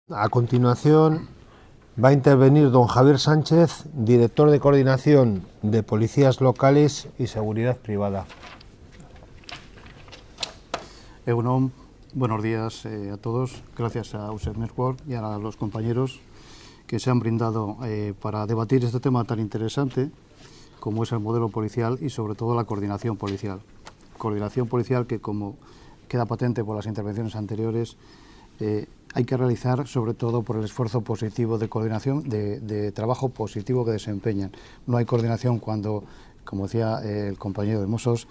A continuación va a intervenir don Javier Sánchez, director de Coordinación de Policías Locales y Seguridad Privada. Egunon, buenos días a todos. Gracias a USER Network y a los compañeros que se han brindado para debatir este tema tan interesante como es el modelo policial y sobre todo la coordinación policial. Coordinación policial que, como queda patente por las intervenciones anteriores, hay que realizar sobre todo por el esfuerzo positivo de coordinación, de trabajo positivo que desempeñan. No hay coordinación cuando, como decía el compañero de Mossos,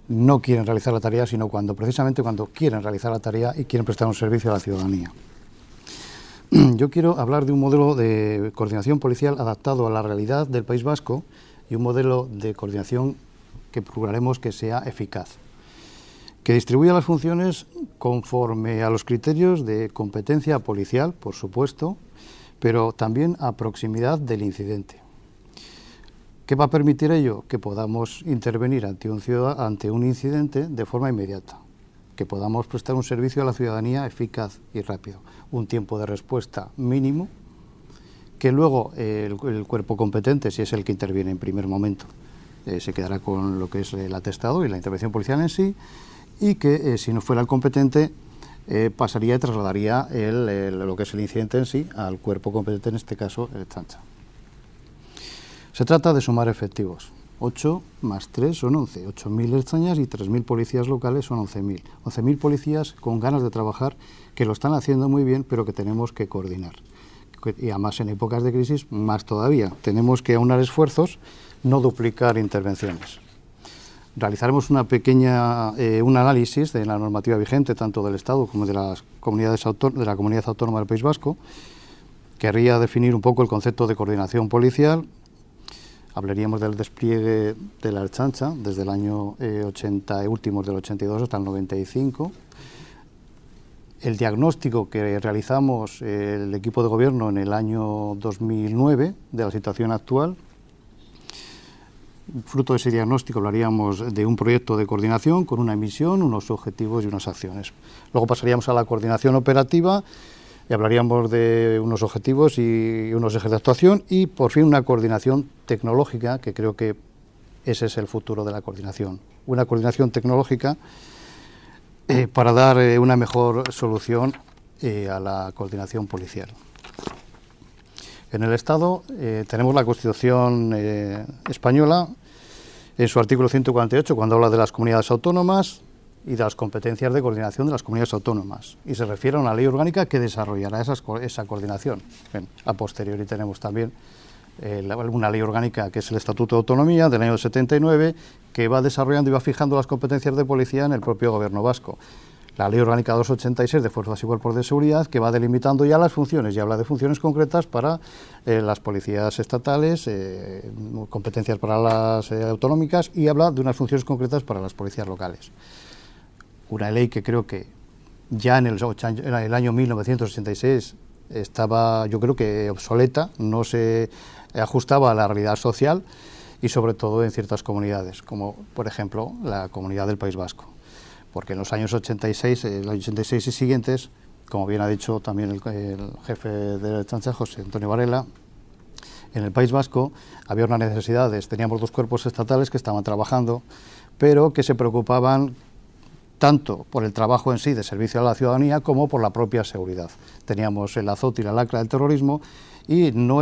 no quieren realizar la tarea, sino precisamente cuando quieren realizar la tarea y quieren prestar un servicio a la ciudadanía. Yo quiero hablar de un modelo de coordinación policial adaptado a la realidad del País Vasco y un modelo de coordinación que procuraremos que sea eficaz, que distribuya las funciones conforme a los criterios de competencia policial, por supuesto, pero también a proximidad del incidente. ¿Qué va a permitir ello? Que podamos intervenir ante un incidente de forma inmediata, que podamos prestar un servicio a la ciudadanía eficaz y rápido, un tiempo de respuesta mínimo, que luego el cuerpo competente, si es el que interviene en primer momento, se quedará con lo que es el atestado y la intervención policial en sí, y que si no fuera el competente pasaría y trasladaría lo que es el incidente en sí al cuerpo competente, en este caso el Ertzaintza. Se trata de sumar efectivos. 8 más 3 son 11, 8.000 ertzainas y 3.000 policías locales son 11.000. 11.000 policías con ganas de trabajar, que lo están haciendo muy bien, pero que tenemos que coordinar. Y además en épocas de crisis más todavía. Tenemos que aunar esfuerzos, no duplicar intervenciones. Realizaremos un análisis de la normativa vigente, tanto del Estado como de la Comunidad Autónoma del País Vasco. Querría definir un poco el concepto de coordinación policial. Hablaríamos del despliegue de la Ertzaintza desde el año 80, últimos del 82 hasta el 95. El diagnóstico que realizamos el equipo de gobierno en el año 2009 de la situación actual. Fruto de ese diagnóstico hablaríamos de un proyecto de coordinación con una misión, unos objetivos y unas acciones. Luego pasaríamos a la coordinación operativa y hablaríamos de unos objetivos y unos ejes de actuación y por fin una coordinación tecnológica, que creo que ese es el futuro de la coordinación. Una coordinación tecnológica para dar una mejor solución a la coordinación policial. En el Estado tenemos la Constitución española en su artículo 148, cuando habla de las comunidades autónomas y de las competencias de coordinación de las comunidades autónomas, y se refiere a una ley orgánica que desarrollará esa coordinación. Bien, a posteriori tenemos también una ley orgánica que es el Estatuto de Autonomía del año 79, que va desarrollando y va fijando las competencias de policía en el propio Gobierno vasco. La Ley Orgánica 286 de Fuerzas y Cuerpos de Seguridad, que va delimitando ya las funciones y habla de funciones concretas para las policías estatales, competencias para las autonómicas, y habla de unas funciones concretas para las policías locales. Una ley que creo que ya en el año 1986 estaba, yo creo que obsoleta, no se ajustaba a la realidad social y sobre todo en ciertas comunidades, como por ejemplo la comunidad del País Vasco. Porque en los años 86, y siguientes, como bien ha dicho también el jefe de Ertzaintza, José Antonio Varela, en el País Vasco había unas necesidades. Teníamos dos cuerpos estatales que estaban trabajando, pero que se preocupaban tanto por el trabajo en sí de servicio a la ciudadanía como por la propia seguridad. Teníamos el azote y la lacra del terrorismo y no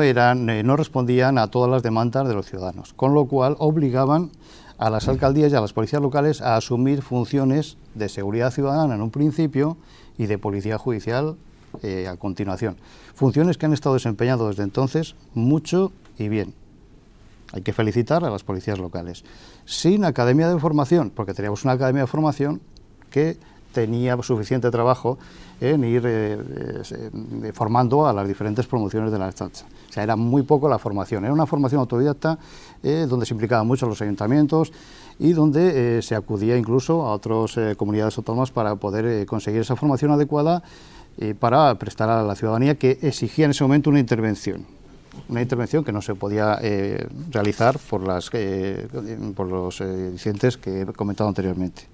respondían a todas las demandas de los ciudadanos, con lo cual obligaban a las alcaldías y a las policías locales a asumir funciones de seguridad ciudadana en un principio y de policía judicial a continuación. Funciones que han estado desempeñando desde entonces mucho y bien. Hay que felicitar a las policías locales. Sin academia de formación, porque teníamos una academia de formación que tenía suficiente trabajo en ir formando a las diferentes promociones de la Ertzaintza. O sea, era muy poco la formación, era una formación autodidacta donde se implicaban mucho los ayuntamientos y donde se acudía incluso a otras comunidades autónomas para poder conseguir esa formación adecuada para prestar a la ciudadanía, que exigía en ese momento una intervención que no se podía realizar por los incidentes que he comentado anteriormente.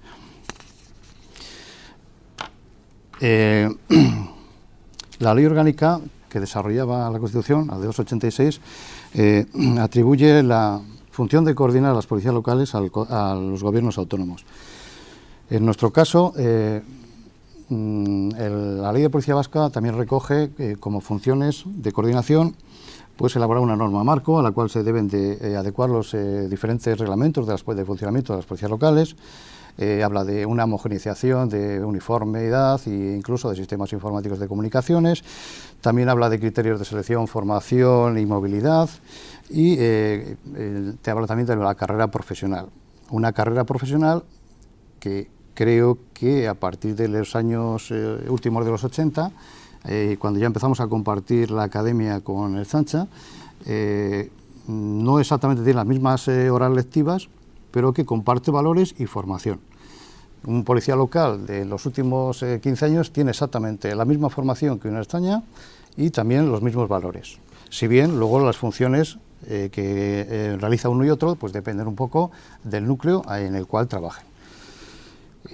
La ley orgánica que desarrollaba la Constitución, la de 286, atribuye la función de coordinar a las policías locales a los gobiernos autónomos. En nuestro caso, la ley de policía vasca también recoge como funciones de coordinación pues elaborar una norma marco a la cual se deben de adecuar los diferentes reglamentos de funcionamiento de las policías locales. Habla de una homogeneización, de uniformidad e incluso de sistemas informáticos de comunicaciones. También habla de criterios de selección, formación y movilidad. Y te habla también de la carrera profesional. Una carrera profesional que creo que a partir de los años últimos de los 80, cuando ya empezamos a compartir la academia con el Ertzaintza, no exactamente tiene las mismas horas lectivas, pero que comparte valores y formación. Un policía local de los últimos 15 años tiene exactamente la misma formación que un Ertzaintza y también los mismos valores. Si bien luego las funciones que realiza uno y otro pues dependen un poco del núcleo en el cual trabajen.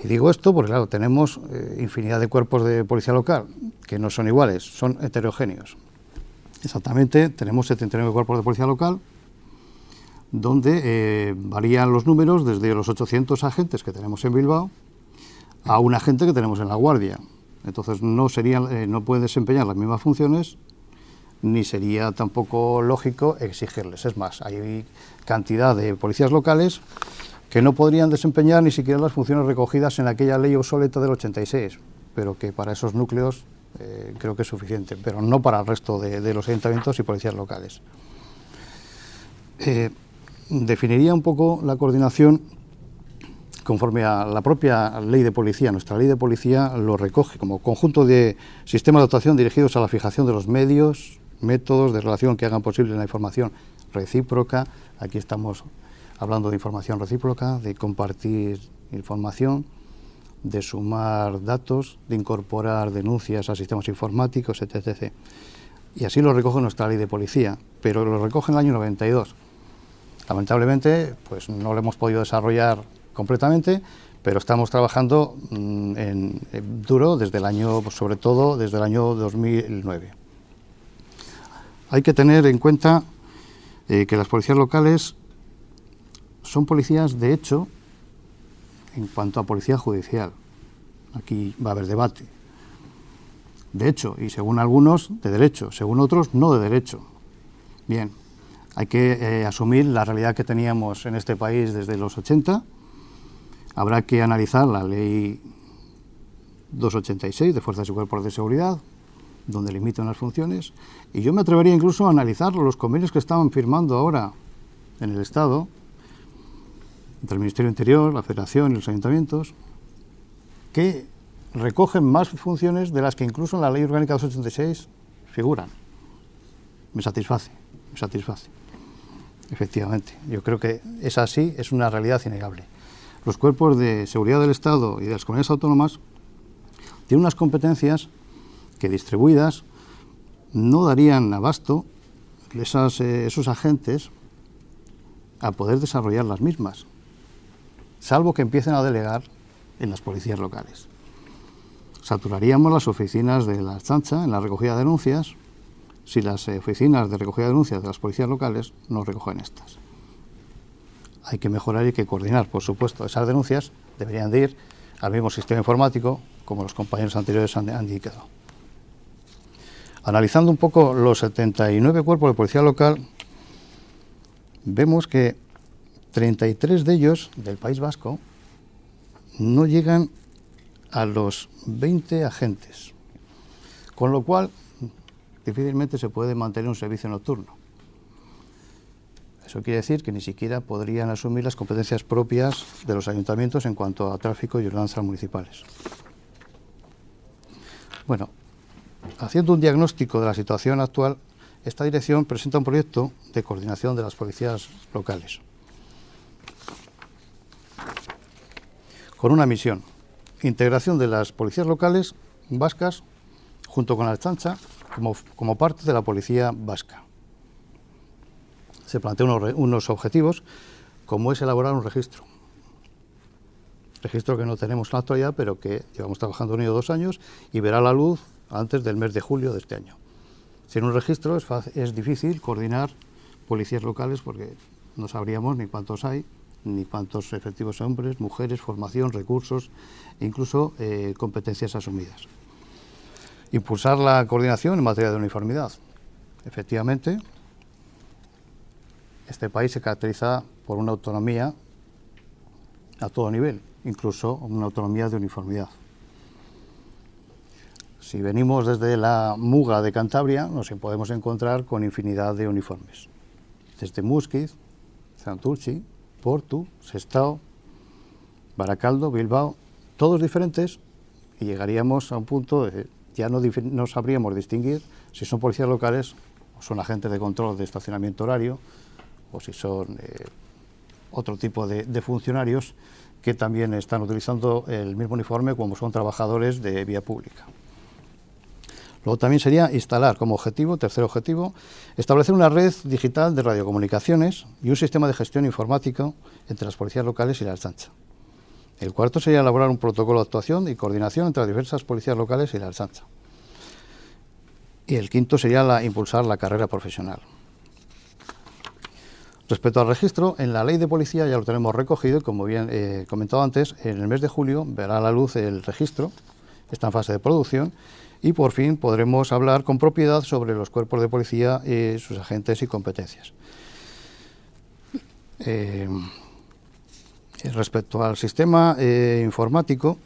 Y digo esto porque, claro, tenemos infinidad de cuerpos de policía local que no son iguales, son heterogéneos. Exactamente, tenemos 79 cuerpos de policía local, donde varían los números desde los 800 agentes que tenemos en Bilbao a un agente que tenemos en La Guardia. Entonces no pueden desempeñar las mismas funciones, ni sería tampoco lógico exigirles. Es más, hay cantidad de policías locales que no podrían desempeñar ni siquiera las funciones recogidas en aquella ley obsoleta del 86, pero que para esos núcleos creo que es suficiente, pero no para el resto de los ayuntamientos y policías locales. Definiría un poco la coordinación conforme a la propia ley de policía. Nuestra ley de policía lo recoge como conjunto de sistemas de actuación dirigidos a la fijación de los medios, métodos de relación que hagan posible la información recíproca. Aquí estamos hablando de información recíproca, de compartir información, de sumar datos, de incorporar denuncias a sistemas informáticos, etc. Y así lo recoge nuestra ley de policía, pero lo recoge en el año 92. Lamentablemente, pues no lo hemos podido desarrollar completamente, pero estamos trabajando duro desde el año, sobre todo desde el año 2009. Hay que tener en cuenta que las policías locales son policías de hecho en cuanto a policía judicial. Aquí va a haber debate. De hecho, y según algunos, de derecho, según otros, no de derecho. Bien, hay que asumir la realidad que teníamos en este país desde los 80. Habrá que analizar la ley 286 de Fuerzas y Cuerpos de Seguridad, donde limitan las funciones, y yo me atrevería incluso a analizar los convenios que estaban firmando ahora en el Estado, entre el Ministerio del Interior, la Federación y los ayuntamientos, que recogen más funciones de las que incluso en la Ley Orgánica 286 figuran. Me satisface, efectivamente. Yo creo que es así, es una realidad innegable. Los cuerpos de seguridad del Estado y de las comunidades autónomas tienen unas competencias que distribuidas no darían abasto esos agentes a poder desarrollar las mismas, salvo que empiecen a delegar en las policías locales. Saturaríamos las oficinas de la Ertzaintza en la recogida de denuncias si las oficinas de recogida de denuncias de las policías locales no recogen estas. Hay que mejorar y hay que coordinar, por supuesto. Esas denuncias deberían de ir al mismo sistema informático como los compañeros anteriores han indicado. Analizando un poco los 79 cuerpos de policía local, vemos que 33 de ellos del País Vasco no llegan a los 20 agentes, con lo cual difícilmente se puede mantener un servicio nocturno. Eso quiere decir que ni siquiera podrían asumir las competencias propias de los ayuntamientos en cuanto a tráfico y ordenanzas municipales. Bueno, haciendo un diagnóstico de la situación actual, esta dirección presenta un proyecto de coordinación de las policías locales, con una misión: integración de las policías locales vascas junto con la Ertzaintza como parte de la policía vasca. Se plantean unos objetivos, como es elaborar un registro que no tenemos en la actualidad, pero que llevamos trabajando en ello 2 años y verá la luz antes del mes de julio de este año. Sin un registro es difícil coordinar policías locales porque no sabríamos ni cuántos hay, ni cuántos efectivos hombres, mujeres, formación, recursos e incluso competencias asumidas. Impulsar la coordinación en materia de uniformidad. Efectivamente, este país se caracteriza por una autonomía a todo nivel, incluso una autonomía de uniformidad. Si venimos desde la Muga de Cantabria, nos podemos encontrar con infinidad de uniformes. Desde Musquiz, Santurchi, Portu, Sestao, Baracaldo, Bilbao, todos diferentes, y llegaríamos a un punto de ya no sabríamos distinguir si son policías locales o son agentes de control de estacionamiento horario o si son otro tipo de funcionarios que también están utilizando el mismo uniforme como son trabajadores de vía pública. Luego también sería instalar como objetivo, tercer objetivo, establecer una red digital de radiocomunicaciones y un sistema de gestión informático entre las policías locales y la Ertzaintza. El cuarto sería elaborar un protocolo de actuación y coordinación entre las diversas policías locales y la Ertzaintza. Y el quinto sería impulsar la carrera profesional. Respecto al registro, en la ley de policía ya lo tenemos recogido, como bien he comentado antes, en el mes de julio verá la luz el registro, está en fase de producción, y por fin podremos hablar con propiedad sobre los cuerpos de policía, sus agentes y competencias. Respecto al sistema informático,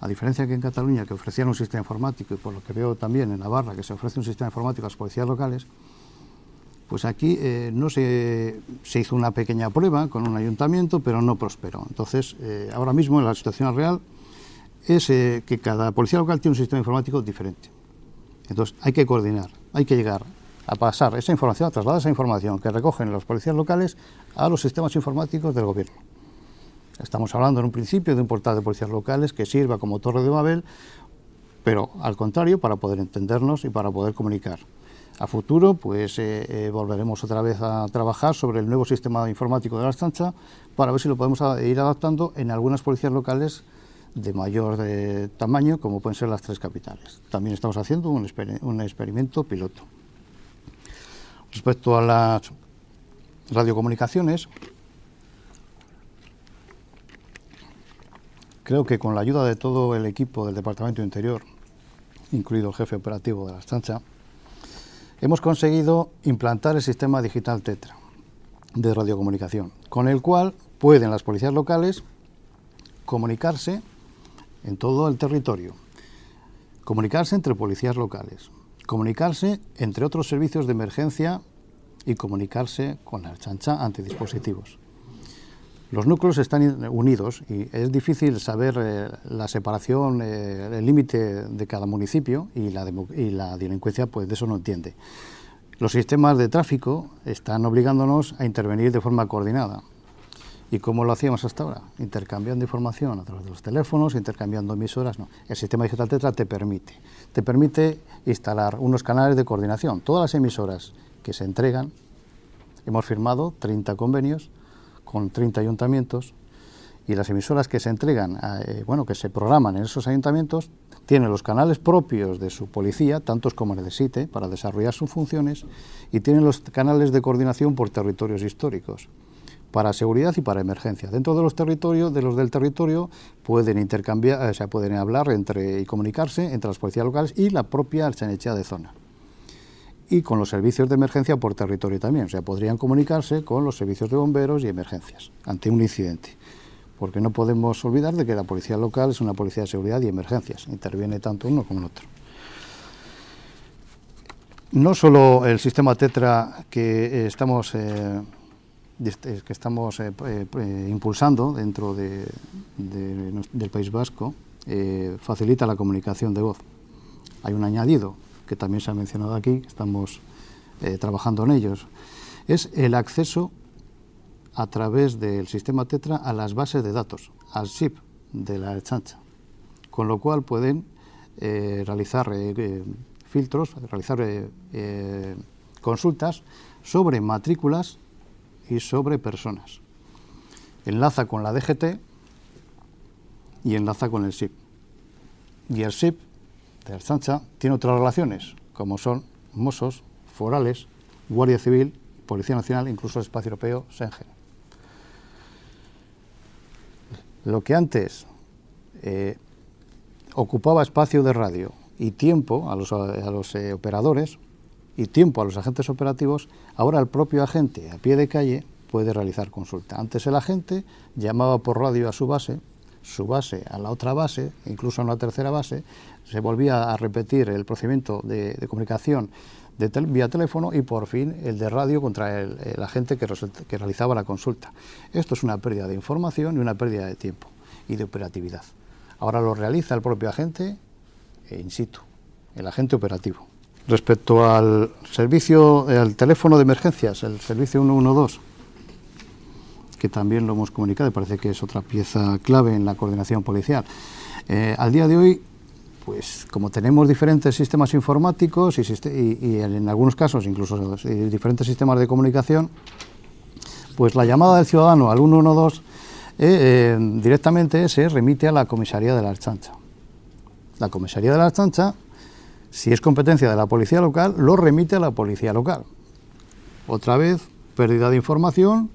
a diferencia que en Cataluña, que ofrecían un sistema informático, y por lo que veo también en Navarra, que se ofrece un sistema informático a las policías locales, pues aquí se hizo una pequeña prueba con un ayuntamiento, pero no prosperó. Entonces, ahora mismo en la situación real es que cada policía local tiene un sistema informático diferente. Entonces, hay que coordinar, hay que llegar a pasar esa información, a trasladar esa información que recogen los policías locales a los sistemas informáticos del gobierno. Estamos hablando en un principio de un portal de policías locales que sirva como torre de Babel, pero al contrario, para poder entendernos y para poder comunicar. A futuro, pues volveremos otra vez a trabajar sobre el nuevo sistema informático de la Ertzaintza para ver si lo podemos ir adaptando en algunas policías locales de mayor tamaño, como pueden ser las 3 capitales. También estamos haciendo un experimento piloto. Respecto a las radiocomunicaciones, creo que con la ayuda de todo el equipo del Departamento de Interior, incluido el jefe operativo de la Ertzaintza, hemos conseguido implantar el sistema digital Tetra de radiocomunicación, con el cual pueden las policías locales comunicarse en todo el territorio, comunicarse entre policías locales, comunicarse entre otros servicios de emergencia y comunicarse con la Ertzaintza ante dispositivos. Los núcleos están unidos y es difícil saber la separación, el límite de cada municipio y la delincuencia pues de eso no entiende. Los sistemas de tráfico están obligándonos a intervenir de forma coordinada. ¿Y cómo lo hacíamos hasta ahora? Intercambiando información a través de los teléfonos, intercambiando emisoras, no. El sistema digital Tetra te permite instalar unos canales de coordinación. Todas las emisoras que se entregan, hemos firmado 30 convenios con 30 ayuntamientos, y las emisoras que se entregan, que se programan en esos ayuntamientos, tienen los canales propios de su policía, tantos como necesite, para desarrollar sus funciones, y tienen los canales de coordinación por territorios históricos, para seguridad y para emergencia. Dentro de los del territorio pueden intercambiar, pueden hablar y comunicarse entre las policías locales y la propia Ertzaintza de zona. Y con los servicios de emergencia por territorio también, podrían comunicarse con los servicios de bomberos y emergencias ante un incidente, porque no podemos olvidar de que la policía local es una policía de seguridad y emergencias, interviene tanto uno como el otro. No solo el sistema Tetra que estamos impulsando dentro del País Vasco facilita la comunicación de voz. Hay un añadido que también se ha mencionado aquí, estamos trabajando en ellos, es el acceso a través del sistema Tetra a las bases de datos, al SIP de la Ertzaintza, con lo cual pueden realizar filtros, realizar consultas sobre matrículas y sobre personas. Enlaza con la DGT y enlaza con el SIP. Y el SIP de Ertzaintza tiene otras relaciones, como son Mossos, Forales, Guardia Civil, Policía Nacional, incluso el Espacio Europeo, Schengen. Lo que antes ocupaba espacio de radio y tiempo a los operadores y tiempo a los agentes operativos, ahora el propio agente a pie de calle puede realizar consulta. Antes el agente llamaba por radio a su base a la otra base, incluso a una tercera base, se volvía a repetir el procedimiento de comunicación vía teléfono y por fin el de radio contra el agente que realizaba la consulta. Esto es una pérdida de información y una pérdida de tiempo y de operatividad. Ahora lo realiza el propio agente in situ, el agente operativo. Respecto al servicio, al teléfono de emergencias, el servicio 112, que también lo hemos comunicado y parece que es otra pieza clave en la coordinación policial. Al día de hoy, pues como tenemos diferentes sistemas informáticos y en algunos casos incluso diferentes sistemas de comunicación, pues la llamada del ciudadano al 112 directamente se remite a la comisaría de la Ertzaintza. La comisaría de la Ertzaintza, si es competencia de la policía local, lo remite a la policía local. Otra vez, pérdida de información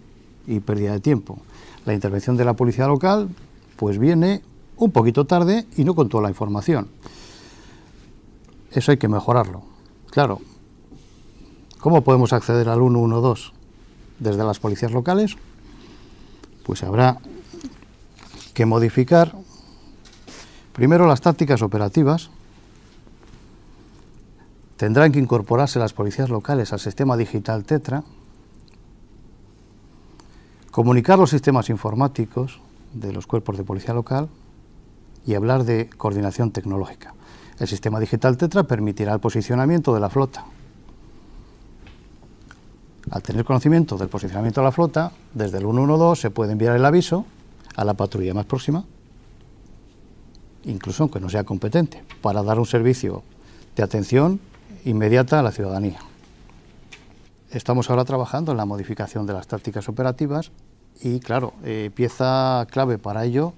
y pérdida de tiempo. La intervención de la policía local pues viene un poquito tarde y no con toda la información. Eso hay que mejorarlo. Claro, ¿cómo podemos acceder al 112 desde las policías locales? Pues habrá que modificar primero las tácticas operativas. Tendrán que incorporarse las policías locales al sistema digital Tetra, comunicar los sistemas informáticos de los cuerpos de policía local y hablar de coordinación tecnológica. El sistema digital Tetra permitirá el posicionamiento de la flota. Al tener conocimiento del posicionamiento de la flota, desde el 112 se puede enviar el aviso a la patrulla más próxima, incluso aunque no sea competente, para dar un servicio de atención inmediata a la ciudadanía. Estamos ahora trabajando en la modificación de las tácticas operativas y, claro, pieza clave para ello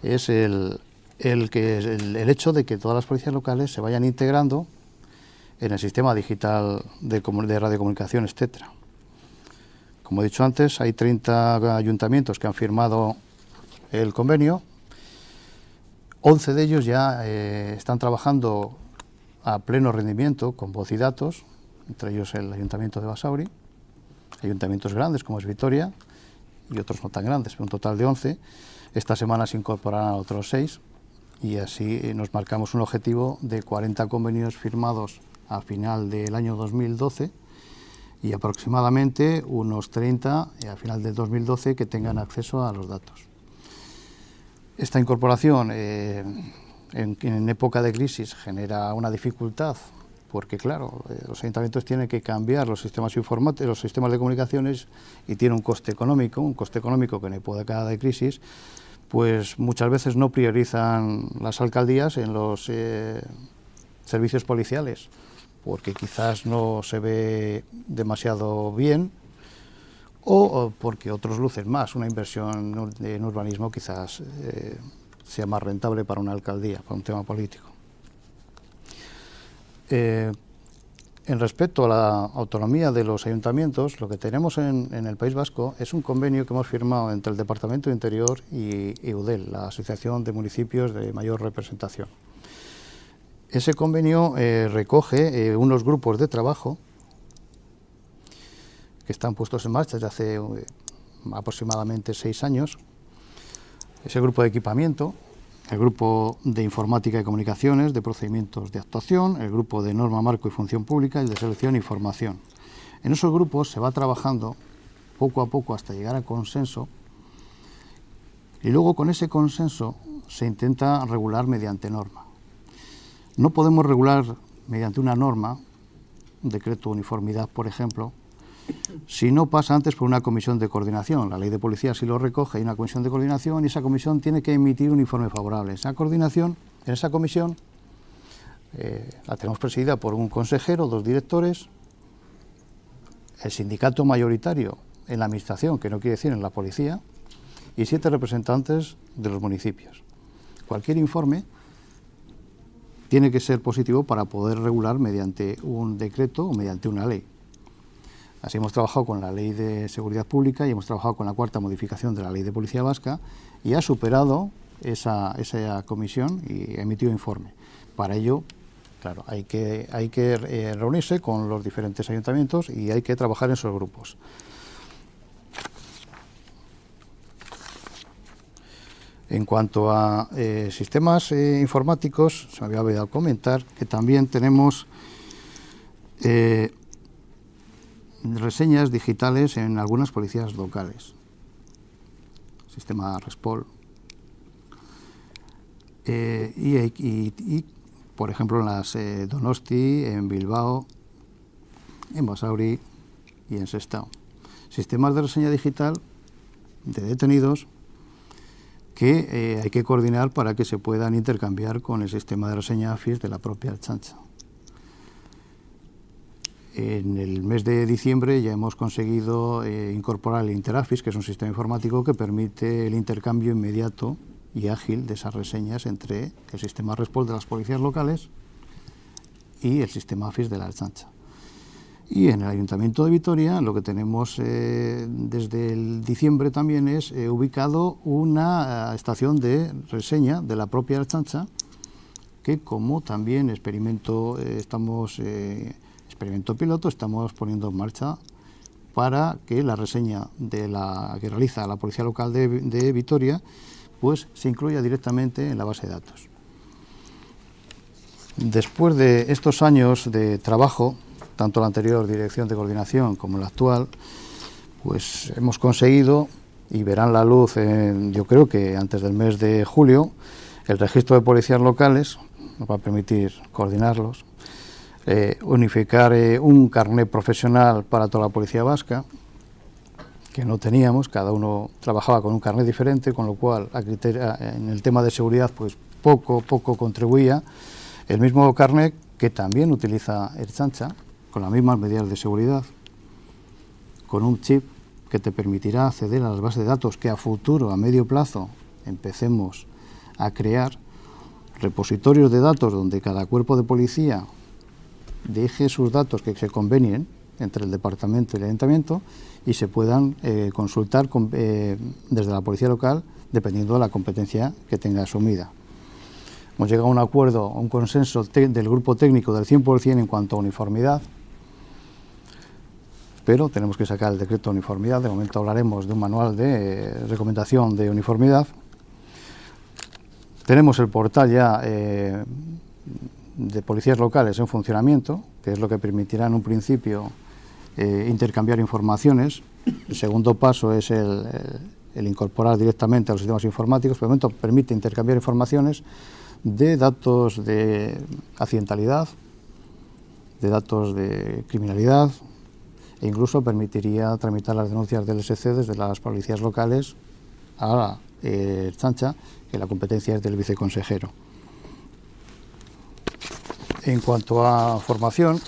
es el hecho de que todas las policías locales se vayan integrando en el sistema digital de radiocomunicaciones Tetra. Como he dicho antes, hay 30 ayuntamientos que han firmado el convenio, 11 de ellos ya están trabajando a pleno rendimiento con voz y datos, entre ellos el Ayuntamiento de Basauri, ayuntamientos grandes como es Vitoria y otros no tan grandes, un total de 11. Esta semana se incorporarán otros 6 y así nos marcamos un objetivo de 40 convenios firmados a final del año 2012 y aproximadamente unos 30 a final del 2012 que tengan acceso a los datos. Esta incorporación en época de crisis genera una dificultad porque, claro, los ayuntamientos tienen que cambiar los sistemas informáticos, los sistemas de comunicaciones y tiene un coste económico que en época de crisis pues muchas veces no priorizan las alcaldías en los servicios policiales porque quizás no se ve demasiado bien o porque otros lucen más. Una inversión en urbanismo quizás sea más rentable para una alcaldía, para un tema político. En respecto a la autonomía de los ayuntamientos, lo que tenemos en el País Vasco es un convenio que hemos firmado entre el Departamento de Interior y EUDEL, la Asociación de Municipios de Mayor Representación. Ese convenio recoge unos grupos de trabajo que están puestos en marcha desde hace aproximadamente 6 años. Ese grupo de equipamiento, el grupo de informática y comunicaciones, de procedimientos de actuación, el grupo de norma, marco y función pública, el de selección y formación. En esos grupos se va trabajando poco a poco hasta llegar a consenso y luego con ese consenso se intenta regular mediante norma. No podemos regular mediante una norma, un decreto de uniformidad, por ejemplo, si no pasa antes por una comisión de coordinación. La ley de policía sí lo recoge, hay una comisión de coordinación y esa comisión tiene que emitir un informe favorable. Esa comisión la tenemos presidida por un consejero, 2 directores, el sindicato mayoritario en la administración, que no quiere decir en la policía, y 7 representantes de los municipios. Cualquier informe tiene que ser positivo para poder regular mediante un decreto o mediante una ley. Así hemos trabajado con la Ley de Seguridad Pública y hemos trabajado con la cuarta modificación de la Ley de Policía Vasca y ha superado esa comisión y ha emitido informe. Para ello, claro, hay que reunirse con los diferentes ayuntamientos y hay que trabajar en esos grupos. En cuanto a sistemas informáticos, se me había olvidado comentar que también tenemos reseñas digitales en algunas policías locales, sistema Respol, y por ejemplo en las Donosti, en Bilbao, en Basauri y en Sestao. Sistemas de reseña digital de detenidos que hay que coordinar para que se puedan intercambiar con el sistema de reseña AFIS de la propia Ertzaintza. En el mes de diciembre ya hemos conseguido incorporar el Interafis, que es un sistema informático que permite el intercambio inmediato y ágil de esas reseñas entre el sistema Respol de las policías locales y el sistema AFIS de la Ertzaintza. Y en el Ayuntamiento de Vitoria lo que tenemos desde el diciembre también es ubicado una estación de reseña de la propia Ertzaintza, que como también experimento piloto estamos poniendo en marcha para que la reseña que realiza la Policía Local de Vitoria pues se incluya directamente en la base de datos. Después de estos años de trabajo, tanto la anterior Dirección de Coordinación como la actual, pues hemos conseguido, y verán la luz yo creo que antes del mes de julio, el registro de policías locales, nos va a permitir coordinarlos, unificar un carnet profesional para toda la policía vasca, que no teníamos, cada uno trabajaba con un carnet diferente, con lo cual en el tema de seguridad pues poco contribuía. El mismo carnet que también utiliza Ertzaintza, con las mismas medidas de seguridad, con un chip que te permitirá acceder a las bases de datos que a futuro, a medio plazo, empecemos a crear repositorios de datos donde cada cuerpo de policía deje sus datos que se convenien entre el departamento y el ayuntamiento y se puedan consultar desde la policía local dependiendo de la competencia que tenga asumida. Hemos llegado a un acuerdo, a un consenso del grupo técnico del 100% en cuanto a uniformidad, pero tenemos que sacar el decreto de uniformidad. De momento hablaremos de un manual de recomendación de uniformidad. Tenemos el portal ya de policías locales en funcionamiento, que es lo que permitirá en un principio intercambiar informaciones. El segundo paso es el incorporar directamente a los sistemas informáticos. Por el momento permite intercambiar informaciones de datos de accidentalidad, de datos de criminalidad, e incluso permitiría tramitar las denuncias del SC desde las policías locales a la Ertzaintza, que la competencia es del viceconsejero. En cuanto a formación,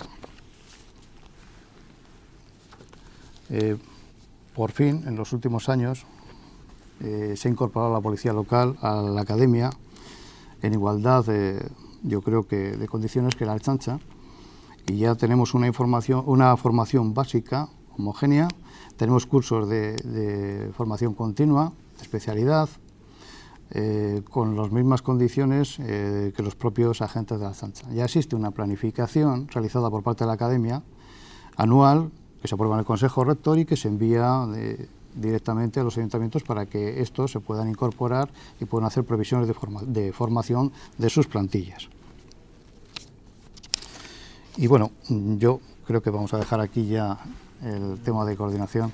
por fin, en los últimos años, se ha incorporado la policía local a la academia en igualdad, yo creo que de condiciones que la Ertzaintza, y ya tenemos una formación básica, homogénea, tenemos cursos de formación continua, de especialidad, con las mismas condiciones que los propios agentes de la Ertzaintza. Ya existe una planificación realizada por parte de la academia anual, que se aprueba en el Consejo Rector y que se envía directamente a los ayuntamientos para que estos se puedan incorporar y puedan hacer previsiones de formación de sus plantillas. Y bueno, yo creo que vamos a dejar aquí ya el tema de coordinación.